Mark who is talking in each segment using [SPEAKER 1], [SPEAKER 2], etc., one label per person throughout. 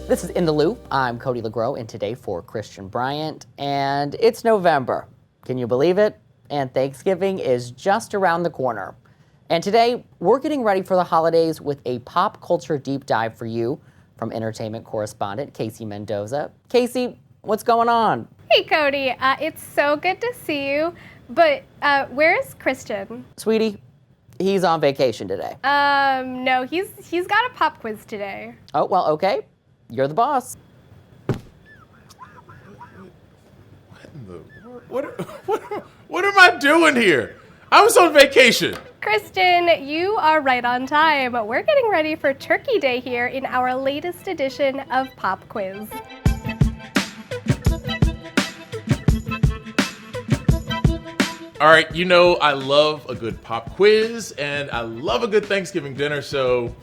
[SPEAKER 1] This is In the Loop. I'm Cody LeGros, and today for Christian Bryant, and it's November. Can you believe it? And Thanksgiving is just around the corner. And today, we're getting ready for the holidays with a pop culture deep dive for you from entertainment correspondent Casey Mendoza. Casey, what's going on?
[SPEAKER 2] Hey, Cody. It's so good to see you, but where's Christian?
[SPEAKER 1] Sweetie, he's on vacation today.
[SPEAKER 2] No, he's got a pop quiz today.
[SPEAKER 1] Oh, well, okay. You're the boss.
[SPEAKER 3] What am I doing here? I was on vacation.
[SPEAKER 2] Christian, you are right on time. We're getting ready for Turkey Day here in our latest edition of Pop Quiz.
[SPEAKER 3] All right, you know I love a good pop quiz and I love a good Thanksgiving dinner, so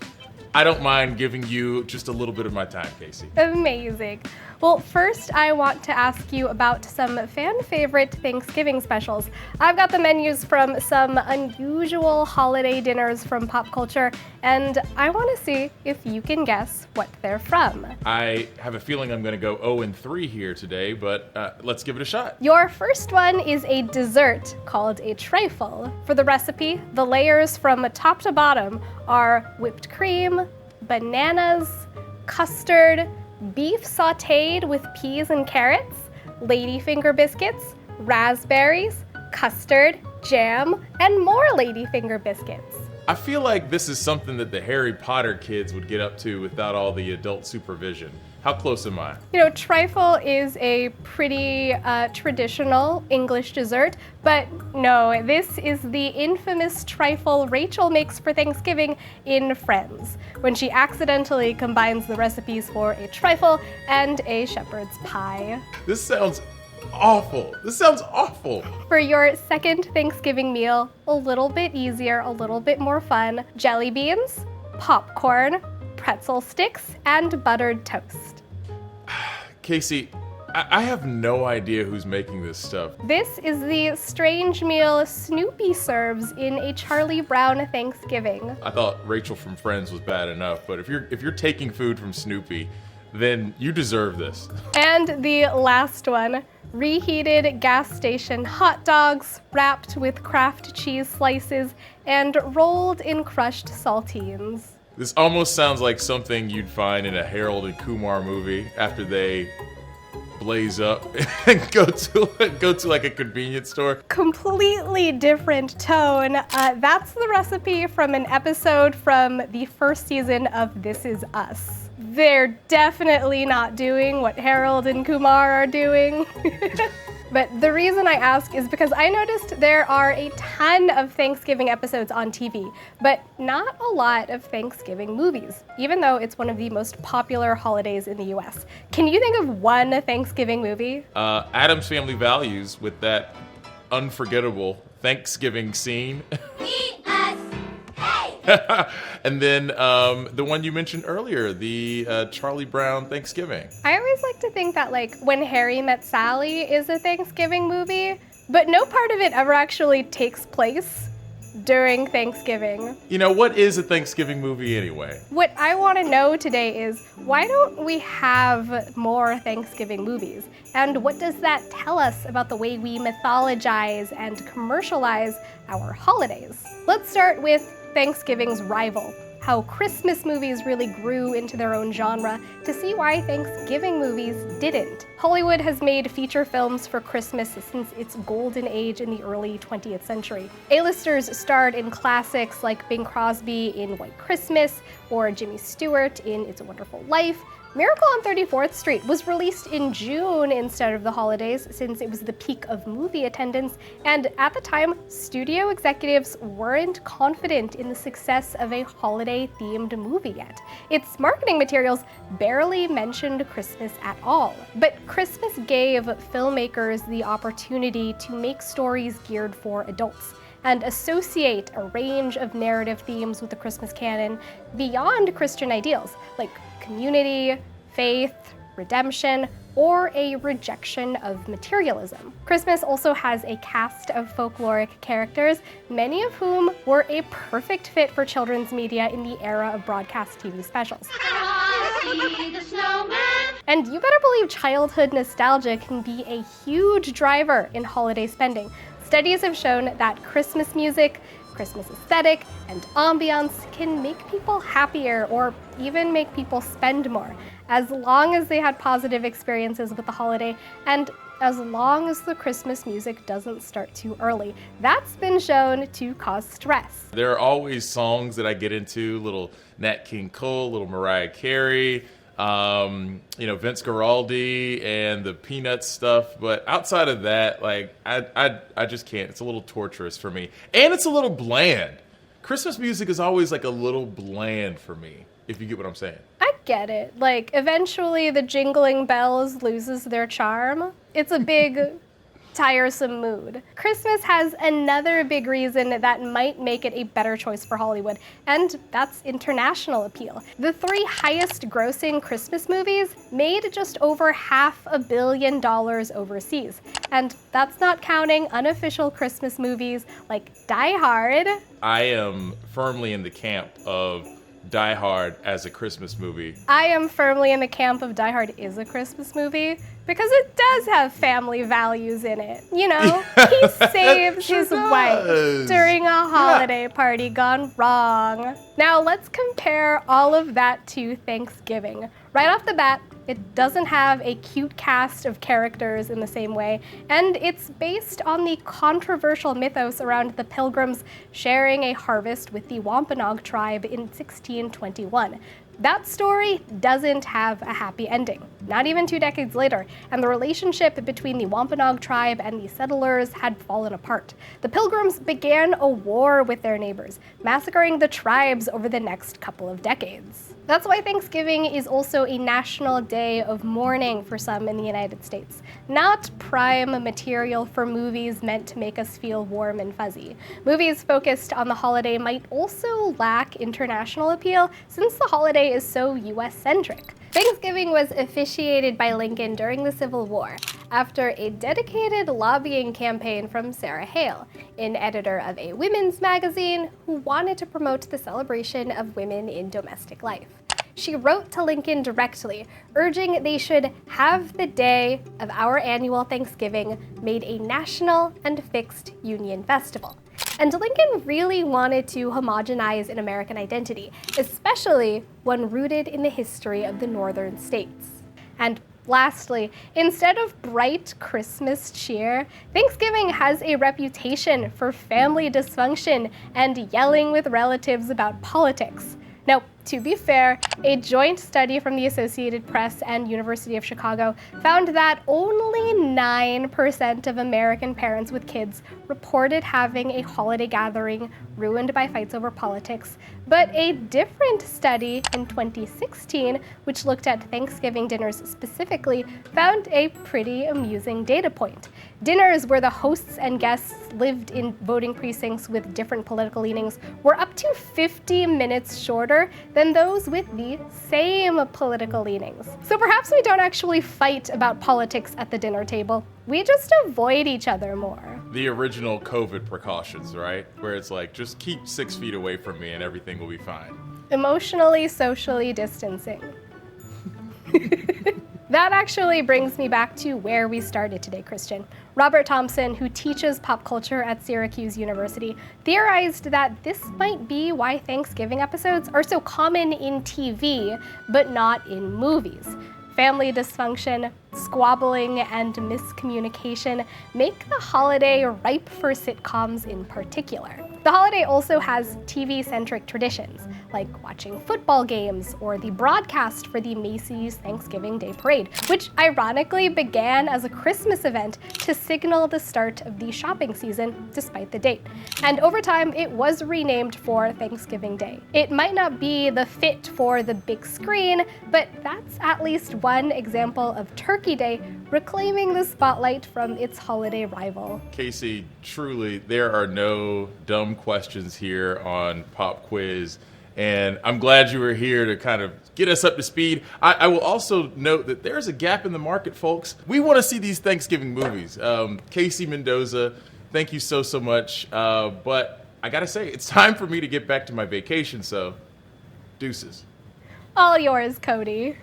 [SPEAKER 3] I don't mind giving you just a little bit of my time, Casey.
[SPEAKER 2] Amazing. Well, first I want to ask you about some fan favorite Thanksgiving specials. I've got the menus from some unusual holiday dinners from pop culture, and I want to see if you can guess what they're from.
[SPEAKER 3] I have a feeling I'm going to go 0-3 here today, but let's give it a shot.
[SPEAKER 2] Your first one is a dessert called a trifle. For the recipe, the layers from top to bottom are whipped cream, bananas, custard, beef sautéed with peas and carrots, ladyfinger biscuits, raspberries, custard, jam, and more ladyfinger biscuits.
[SPEAKER 3] I feel like this is something that the Harry Potter kids would get up to without all the adult supervision. How close am I?
[SPEAKER 2] You know, trifle is a pretty traditional English dessert, but no, this is the infamous trifle Rachel makes for Thanksgiving in Friends, when she accidentally combines the recipes for a trifle and a shepherd's pie.
[SPEAKER 3] This sounds awful. This sounds awful.
[SPEAKER 2] For your second Thanksgiving meal, a little bit easier, a little bit more fun, jelly beans, popcorn, pretzel sticks, and buttered toast.
[SPEAKER 3] Casey, I have no idea who's making this stuff.
[SPEAKER 2] This is the strange meal Snoopy serves in a Charlie Brown Thanksgiving.
[SPEAKER 3] I thought Rachel from Friends was bad enough, but if you're taking food from Snoopy, then you deserve this.
[SPEAKER 2] And the last one, reheated gas station hot dogs wrapped with Kraft cheese slices and rolled in crushed saltines.
[SPEAKER 3] This almost sounds like something you'd find in a Harold and Kumar movie after they blaze up and go to like a convenience store.
[SPEAKER 2] Completely different tone. That's the recipe from an episode from the first season of This Is Us. They're definitely not doing what Harold and Kumar are doing. But the reason I ask is because I noticed there are a ton of Thanksgiving episodes on TV, but not a lot of Thanksgiving movies, even though it's one of the most popular holidays in the US. Can you think of one Thanksgiving movie?
[SPEAKER 3] Addams Family Values with that unforgettable Thanksgiving scene.
[SPEAKER 4] Eat us! Hey!
[SPEAKER 3] And then the one you mentioned earlier, the Charlie Brown Thanksgiving.
[SPEAKER 2] I always like to think that like When Harry Met Sally is a Thanksgiving movie, but no part of it ever actually takes place during Thanksgiving.
[SPEAKER 3] You know, what is a Thanksgiving movie anyway?
[SPEAKER 2] What I want to know today is, why don't we have more Thanksgiving movies? And what does that tell us about the way we mythologize and commercialize our holidays? Let's start with Thanksgiving's rival, how Christmas movies really grew into their own genre, to see why Thanksgiving movies didn't. Hollywood has made feature films for Christmas since its golden age in the early 20th century. A-listers starred in classics like Bing Crosby in White Christmas or Jimmy Stewart in It's a Wonderful Life. Miracle on 34th Street was released in June instead of the holidays since it was the peak of movie attendance, and at the time, studio executives weren't confident in the success of a holiday-themed movie yet. Its marketing materials barely mentioned Christmas at all. But Christmas gave filmmakers the opportunity to make stories geared for adults and associate a range of narrative themes with the Christmas canon beyond Christian ideals, like community, faith, redemption, or a rejection of materialism. Christmas also has a cast of folkloric characters, many of whom were a perfect fit for children's media in the era of broadcast TV specials.
[SPEAKER 4] Frosty be the snowman.
[SPEAKER 2] And you better believe childhood nostalgia can be a huge driver in holiday spending. Studies have shown that Christmas music, Christmas aesthetic, and ambiance can make people happier or even make people spend more, as long as they had positive experiences with the holiday and as long as the Christmas music doesn't start too early. That's been shown to cause stress.
[SPEAKER 3] There are always songs that I get into, little Nat King Cole, little Mariah Carey, Vince Guaraldi and the Peanuts stuff. But outside of that, like I just can't. It's a little torturous for me. And it's a little bland. Christmas music is always like a little bland for me, if you get what I'm saying.
[SPEAKER 2] I get it. Like, eventually the jingling bells loses their charm. It's a big, tiresome mood. Christmas has another big reason that might make it a better choice for Hollywood, and that's international appeal. The 3 highest grossing Christmas movies made just over $500 million overseas. And that's not counting unofficial Christmas movies like Die Hard.
[SPEAKER 3] I am firmly in the camp of Die Hard as a Christmas movie.
[SPEAKER 2] I am firmly in the camp of Die Hard is a Christmas movie because it does have family values in it. You know, he saves
[SPEAKER 3] Sure
[SPEAKER 2] his
[SPEAKER 3] does.
[SPEAKER 2] wife during a holiday party gone wrong. Now let's compare all of that to Thanksgiving. Right off the bat, it doesn't have a cute cast of characters in the same way, and it's based on the controversial mythos around the Pilgrims sharing a harvest with the Wampanoag tribe in 1621. That story doesn't have a happy ending, not even 2 decades later, and the relationship between the Wampanoag tribe and the settlers had fallen apart. The Pilgrims began a war with their neighbors, massacring the tribes over the next couple of decades. That's why Thanksgiving is also a national day of mourning for some in the United States, not prime material for movies meant to make us feel warm and fuzzy. Movies focused on the holiday might also lack international appeal since the holiday is so US-centric. Thanksgiving was officiated by Lincoln during the Civil War after a dedicated lobbying campaign from Sarah Hale, an editor of a women's magazine who wanted to promote the celebration of women in domestic life. She wrote to Lincoln directly, urging they should have the day of our annual Thanksgiving made a national and fixed Union festival. And Lincoln really wanted to homogenize an American identity, especially one rooted in the history of the northern states. And lastly, instead of bright Christmas cheer, Thanksgiving has a reputation for family dysfunction and yelling with relatives about politics. Now, to be fair, a joint study from the Associated Press and University of Chicago found that only 9% of American parents with kids reported having a holiday gathering ruined by fights over politics. But a different study in 2016, which looked at Thanksgiving dinners specifically, found a pretty amusing data point. Dinners where the hosts and guests lived in voting precincts with different political leanings were up to 50 minutes shorter than those with the same political leanings. So perhaps we don't actually fight about politics at the dinner table. We just avoid each other more.
[SPEAKER 3] The original COVID precautions, right? Where it's like, just keep 6 feet away from me and everything will be fine.
[SPEAKER 2] Emotionally, socially distancing. That actually brings me back to where we started today, Christian. Robert Thompson, who teaches pop culture at Syracuse University, theorized that this might be why Thanksgiving episodes are so common in TV, but not in movies. Family dysfunction, squabbling, and miscommunication make the holiday ripe for sitcoms in particular. The holiday also has TV-centric traditions, like watching football games or the broadcast for the Macy's Thanksgiving Day Parade, which ironically began as a Christmas event to signal the start of the shopping season, despite the date. And over time, it was renamed for Thanksgiving Day. It might not be the fit for the big screen, but that's at least one example of Turkey Day reclaiming the spotlight from its holiday rival.
[SPEAKER 3] Casey, truly, there are no dumb questions here on Pop Quiz, and I'm glad you were here to kind of get us up to speed. I will also note that there's a gap in the market, folks. We want to see these Thanksgiving movies. Casey Mendoza, thank you so much, but I gotta say, it's time for me to get back to my vacation, so deuces.
[SPEAKER 2] All yours, Cody.